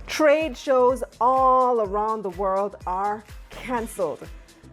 Trade shows all around the world are canceled.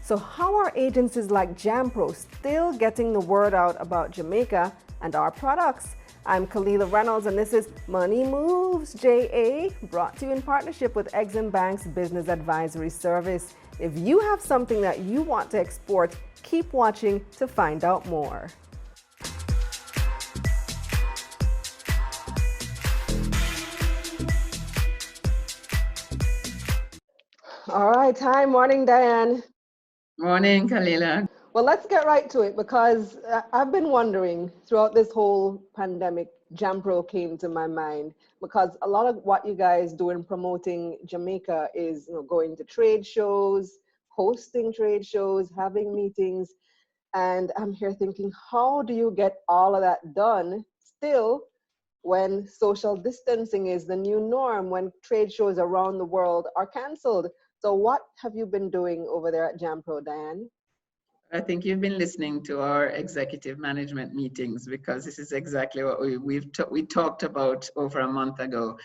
So how are agencies like JAMPRO still getting the word out about Jamaica and our products? I'm Kalila Reynolds, and this is Money Moves JA, brought to you in partnership with Exim Bank's Business Advisory Service. If you have something that you want to export, keep watching to find out more. All right, hi, morning, Diane. Morning, Kalila. Well, let's get right to it, because I've been wondering throughout this whole pandemic, JAMPRO came to my mind, because a lot of what you guys do in promoting Jamaica is, going to trade shows, hosting trade shows, having meetings. And I'm here thinking, how do you get all of that done still when social distancing is the new norm, when trade shows around the world are canceled? So what have you been doing over there at JAMPRO, Diane? I think you've been listening to our executive management meetings, because this is exactly what we talked about over a month ago.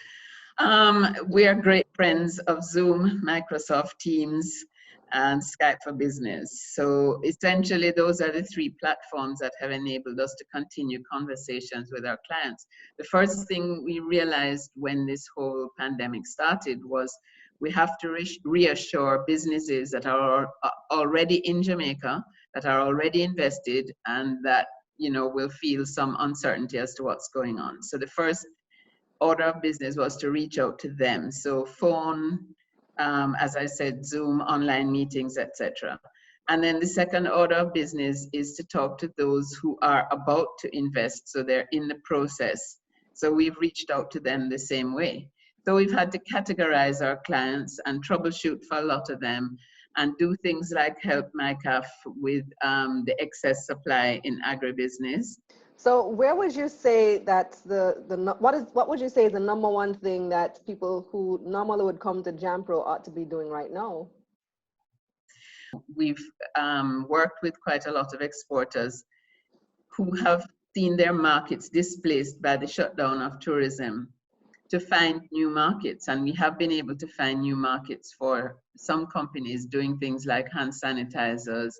We are great friends of Zoom, Microsoft Teams, and Skype for Business. So essentially, those are the three platforms that have enabled us to continue conversations with our clients. The first thing we realized when this whole pandemic started was we have to reassure businesses that are already in Jamaica, that are already invested, and that will feel some uncertainty as to what's going on. So the first order of business was to reach out to them. So phone, as I said, Zoom, online meetings, etc. And then the second order of business is to talk to those who are about to invest, so they're in the process. So we've reached out to them the same way. So we've had to categorize our clients and troubleshoot for a lot of them, and do things like help MyCAF with the excess supply in agribusiness. So where would you say that's what would you say is the number one thing that people who normally would come to JAMPRO ought to be doing right now? We've worked with quite a lot of exporters who have seen their markets displaced by the shutdown of tourism, to find new markets. And we have been able to find new markets for some companies doing things like hand sanitizers,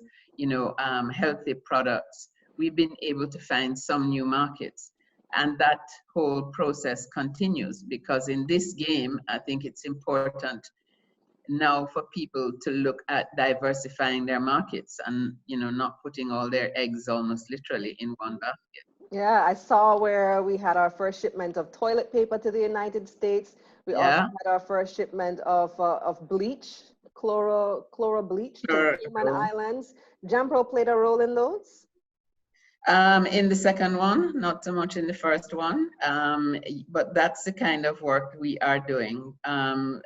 healthy products. We've been able to find some new markets. And that whole process continues, because in this game, I think it's important now for people to look at diversifying their markets and, not putting all their eggs almost literally in one basket. Yeah, I saw where we had our first shipment of toilet paper to the United States. We also had our first shipment of bleach, chloro bleach, to the Cayman Islands. JAMPRO played a role in those? In the second one, not so much in the first one, but that's the kind of work we are doing. One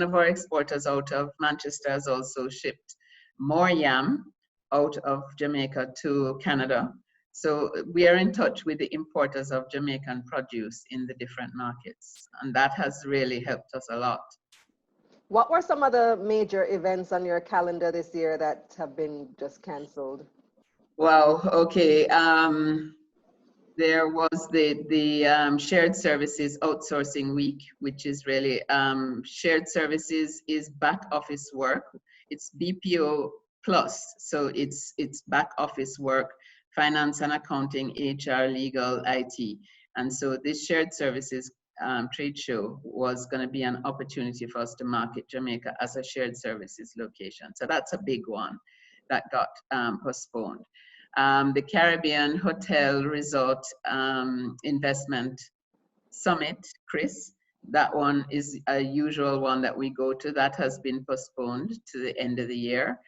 of our exporters out of Manchester has also shipped more yam out of Jamaica to Canada. So we are in touch with the importers of Jamaican produce in the different markets, and that has really helped us a lot. What were some of the major events on your calendar this year that have been just canceled? Wow, okay. There was the Shared Services Outsourcing Week, which is really, shared services is back office work. It's BPO plus, so it's back office work, finance and accounting, HR, legal, IT. And so this shared services trade show was going to be an opportunity for us to market Jamaica as a shared services location. So that's a big one that got postponed. The Caribbean Hotel Resort Investment Summit, Chris, that one is a usual one that we go to. That has been postponed to the end of the year.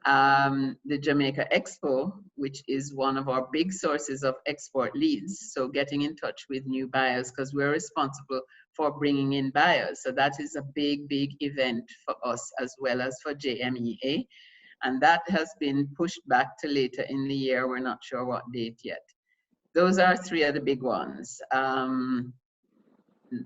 The Jamaica Expo, which is one of our big sources of export leads. So getting in touch with new buyers, because we're responsible for bringing in buyers. So that is a big, big event for us, as well as for JMEA. And that has been pushed back to later in the year. We're not sure what date yet. Those are three of the big ones.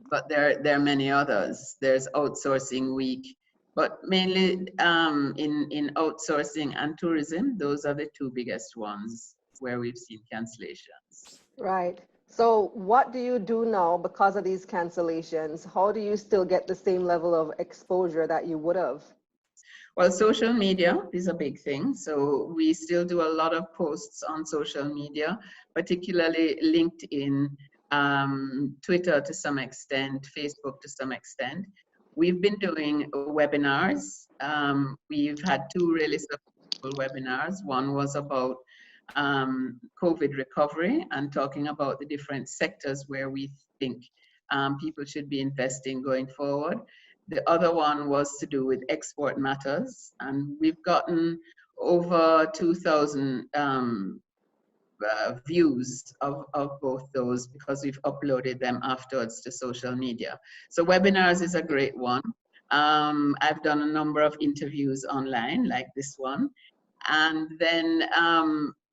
But there are many others. There's Outsourcing Week, but mainly in outsourcing and tourism, those are the two biggest ones where we've seen cancellations. Right. So what do you do now because of these cancellations? How do you still get the same level of exposure that you would have? Well, social media is a big thing. So we still do a lot of posts on social media, particularly LinkedIn, Twitter to some extent, Facebook to some extent. We've been doing webinars. We've had two really successful webinars. One was about COVID recovery and talking about the different sectors where we think people should be investing going forward. The other one was to do with export matters, and we've gotten over 2,000 views of both those because we've uploaded them afterwards to social media. So webinars is a great one. I've done a number of interviews online like this one, and then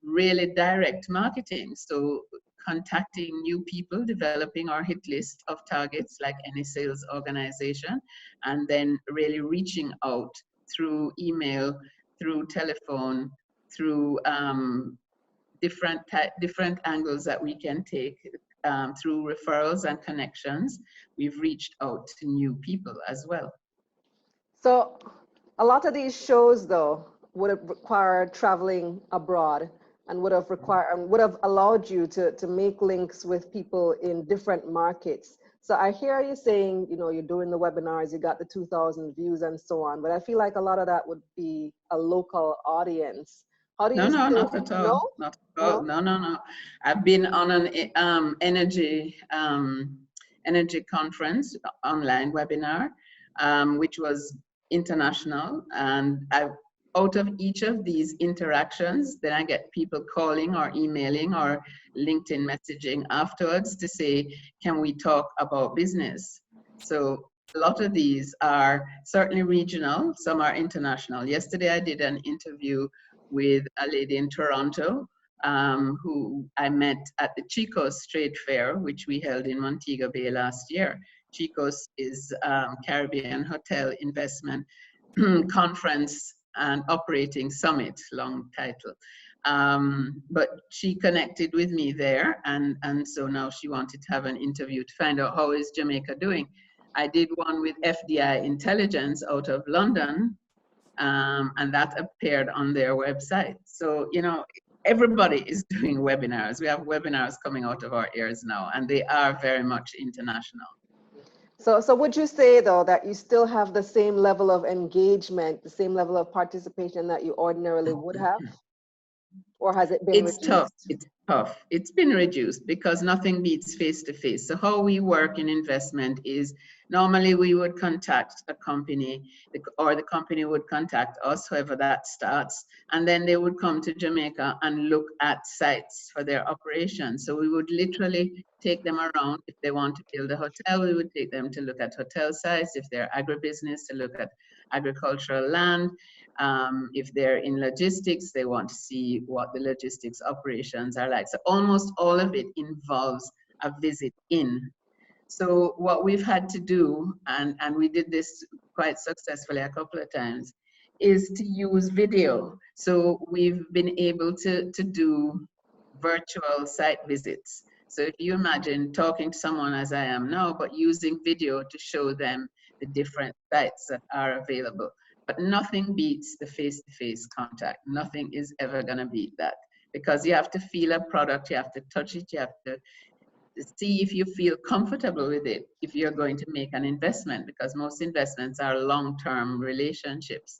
really direct marketing. So contacting new people, developing our hit list of targets like any sales organization, and then really reaching out through email, through telephone, through different angles that we can take through referrals and connections. We've reached out to new people as well. So a lot of these shows though would have required traveling abroad and would have allowed you to make links with people in different markets. So I hear you saying, you know, you're doing the webinars, you got the 2,000 views and so on, but I feel like a lot of that would be a local audience. How do you No, still, not at all. no? Not at all. No. I've been on an energy conference, online webinar, which was international, and out of each of these interactions, then I get people calling or emailing or LinkedIn messaging afterwards to say, can we talk about business? So a lot of these are certainly regional, some are international. Yesterday I did an interview with a lady in Toronto who I met at the Chicos Trade Fair, which we held in Montego Bay last year. Chicos is Caribbean Hotel Investment Conference and Operating Summit, long title. But she connected with me there, and so now she wanted to have an interview to find out how is Jamaica doing. I did one with FDI Intelligence out of London, and that appeared on their website. So, you know, everybody is doing webinars. We have webinars coming out of our ears now, and they are very much international. So would you say though that you still have the same level of engagement, the same level of participation that you ordinarily would have? Or has it been reduced? Tough. It's tough. It's been reduced because nothing beats face-to-face. So how we work in investment is normally we would contact a company or the company would contact us, whoever that starts, and then they would come to Jamaica and look at sites for their operation. So we would literally take them around. If they want to build a hotel, we would take them to look at hotel sites. If they're agribusiness, to look at agricultural land. If they're in logistics, they want to see what the logistics operations are like. So almost all of it involves a visit in. So what we've had to do, and we did this quite successfully a couple of times, is to use video. So we've been able to do virtual site visits. So if you imagine talking to someone as I am now, but using video to show them the different sites that are available. But nothing beats the face-to-face contact. Nothing is ever going to beat that, because you have to feel a product, you have to touch it, you have to see if you feel comfortable with it if you're going to make an investment, because most investments are long-term relationships.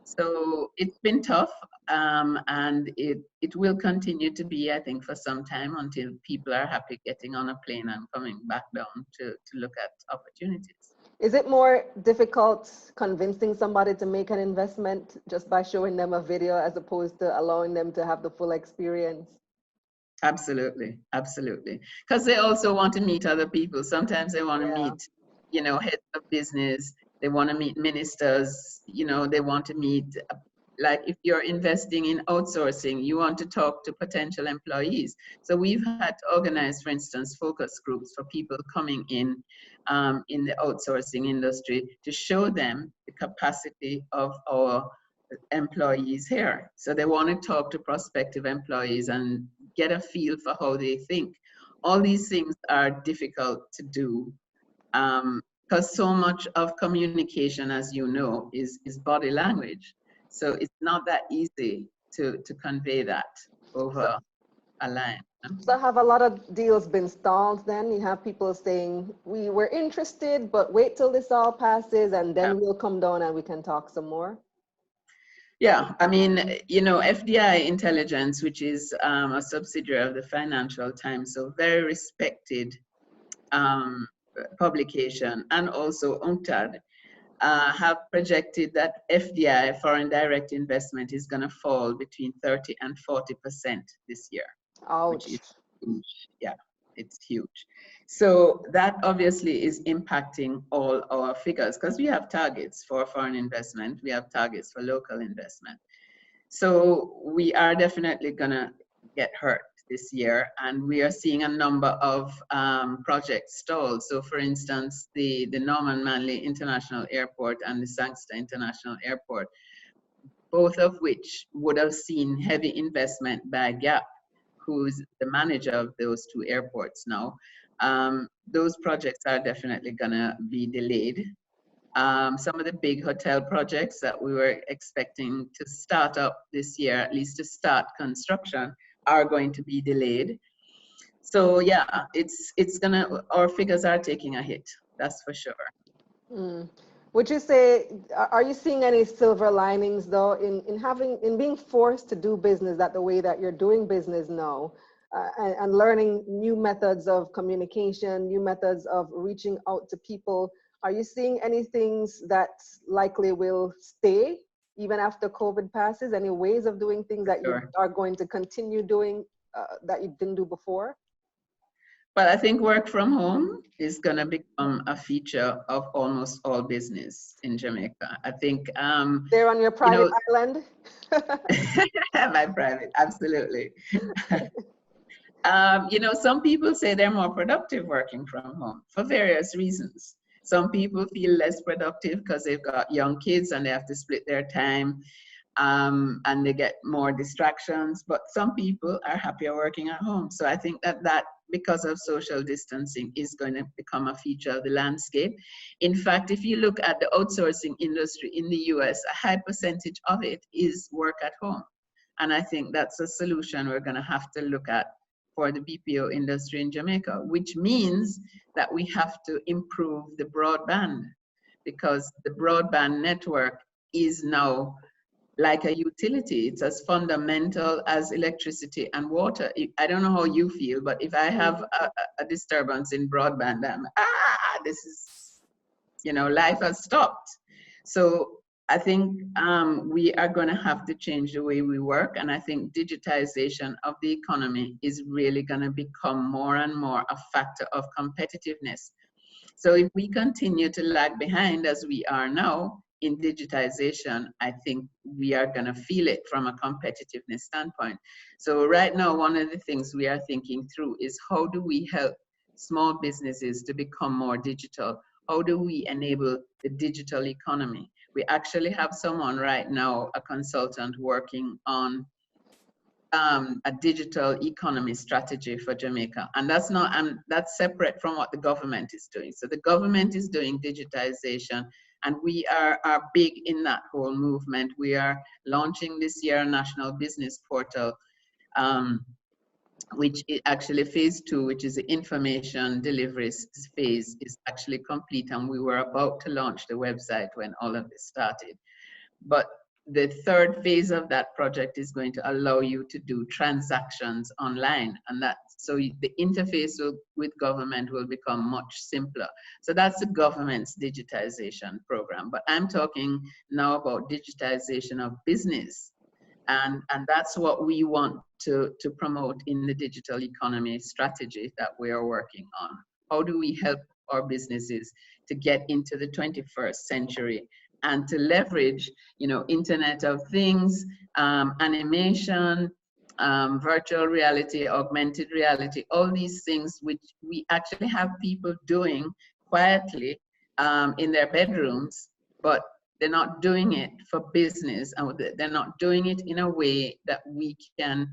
So it's been tough, and it will continue to be, I think, for some time until people are happy getting on a plane and coming back down to look at opportunities. Is it more difficult convincing somebody to make an investment just by showing them a video as opposed to allowing them to have the full experience? Absolutely, absolutely. Because they also want to meet other people. Sometimes they want to meet, you know, heads of business. They want to meet ministers. You know, they want to meet, like if you're investing in outsourcing, you want to talk to potential employees. So we've had to organize, for instance, focus groups for people coming in the outsourcing industry to show them the capacity of our employees here. So they want to talk to prospective employees and get a feel for how they think. All these things are difficult to do because so much of communication, as you know, is body language. So it's not that easy to convey that over a line. So have a lot of deals been stalled then? You have people saying, we were interested, but wait till this all passes and then we'll come down and we can talk some more? Yeah, I mean, you know, FDI Intelligence, which is a subsidiary of the Financial Times, so very respected publication, and also UNCTAD, have projected that FDI, foreign direct investment, is going to fall between 30 and 40% this year. Ouch. Which is huge. Yeah, it's huge. So that obviously is impacting all our figures because we have targets for foreign investment, we have targets for local investment. So we are definitely going to get hurt this year, and we are seeing a number of projects stalled. So for instance, the Norman Manley International Airport and the Sangster International Airport, both of which would have seen heavy investment by GAP, who's the manager of those two airports now. Those projects are definitely gonna be delayed. Some of the big hotel projects that we were expecting to start up this year, at least to start construction, are going to be delayed. So yeah, it's gonna, our figures are taking a hit, that's for sure. Would you say, are you seeing any silver linings though in being forced to do business that the way that you're doing business now, and learning new methods of communication, new methods of reaching out to people? Are you seeing any things that likely will stay even after COVID passes? Any ways of doing things that you are going to continue doing that you didn't do before? Well, I think work from home is going to become a feature of almost all business in Jamaica. I think they're on your private island. My private, absolutely. You know, some people say they're more productive working from home for various reasons. Some people feel less productive because they've got young kids and they have to split their time, and they get more distractions. But some people are happier working at home. So I think that because of social distancing is going to become a feature of the landscape. In fact, if you look at the outsourcing industry in the US, a high percentage of it is work at home. And I think that's a solution we're going to have to look at for the BPO industry in Jamaica, which means that we have to improve the broadband, because the broadband network is now like a utility. It's as fundamental as electricity and water. I don't know how you feel, but if I have a disturbance in broadband, this is, you know, life has stopped. So I think we are going to have to change the way we work. And I think digitization of the economy is really going to become more and more a factor of competitiveness. So if we continue to lag behind as we are now in digitization, I think we are going to feel it from a competitiveness standpoint. So right now, one of the things we are thinking through is how do we help small businesses to become more digital? How do we enable the digital economy? We actually have someone right now, a consultant, working on a digital economy strategy for Jamaica. And that's not, that's separate from what the government is doing. So the government is doing digitization, and we are big in that whole movement. We are launching this year a national business portal, which is actually phase 2, which is the information delivery phase, is actually complete. And we were about to launch the website when all of this started. But the third phase of that project is going to allow you to do transactions online, and that, so the interface with government will become much simpler. So that's the government's digitization program. But I'm talking now about digitization of business, and that's what we want to promote in the digital economy strategy that we are working on. How do we help our businesses to get into the 21st century and to leverage, you know, Internet of Things, animation, virtual reality, augmented reality, all these things which we actually have people doing quietly in their bedrooms, but they're not doing it for business, and they're not doing it in a way that we can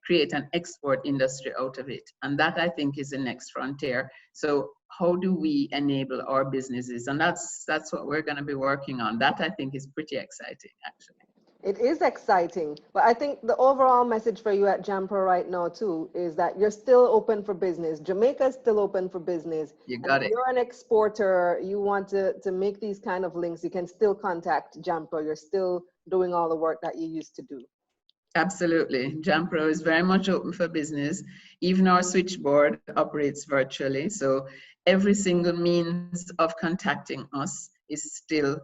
create an export industry out of it. And that, I think, is the next frontier. So how do we enable our businesses? And that's what we're going to be working on. That, I think, is pretty exciting, actually. It is exciting, but I think the overall message for you at JAMPRO right now too is that you're still open for business. Jamaica is still open for business. You got it. You're an exporter, you want to make these kind of links, you can still contact JAMPRO. You're still doing all the work that you used to do. Absolutely. JAMPRO is very much open for business. Even our switchboard operates virtually. So every single means of contacting us is still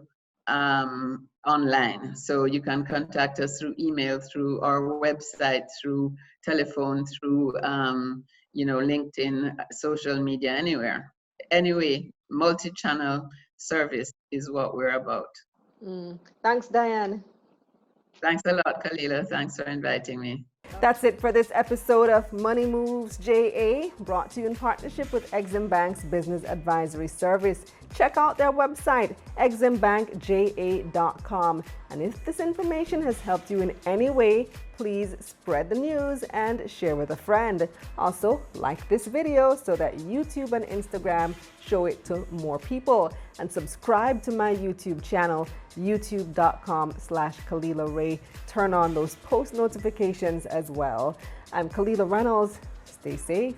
online. So you can contact us through email, through our website, through telephone, through LinkedIn, social media, anywhere. Anyway, multi-channel service is what we're about. Thanks, Diane. Thanks a lot, Kalila. Thanks for inviting me. That's it for this episode of Money Moves JA, brought to you in partnership with Exim Bank's Business Advisory Service. Check out their website, eximbankja.com. And if this information has helped you in any way, please spread the news and share with a friend. Also, like this video so that YouTube and Instagram show it to more people. And subscribe to my YouTube channel, youtube.com/Kalila Ray. Turn on those post notifications as well. I'm Kalila Reynolds. Stay safe.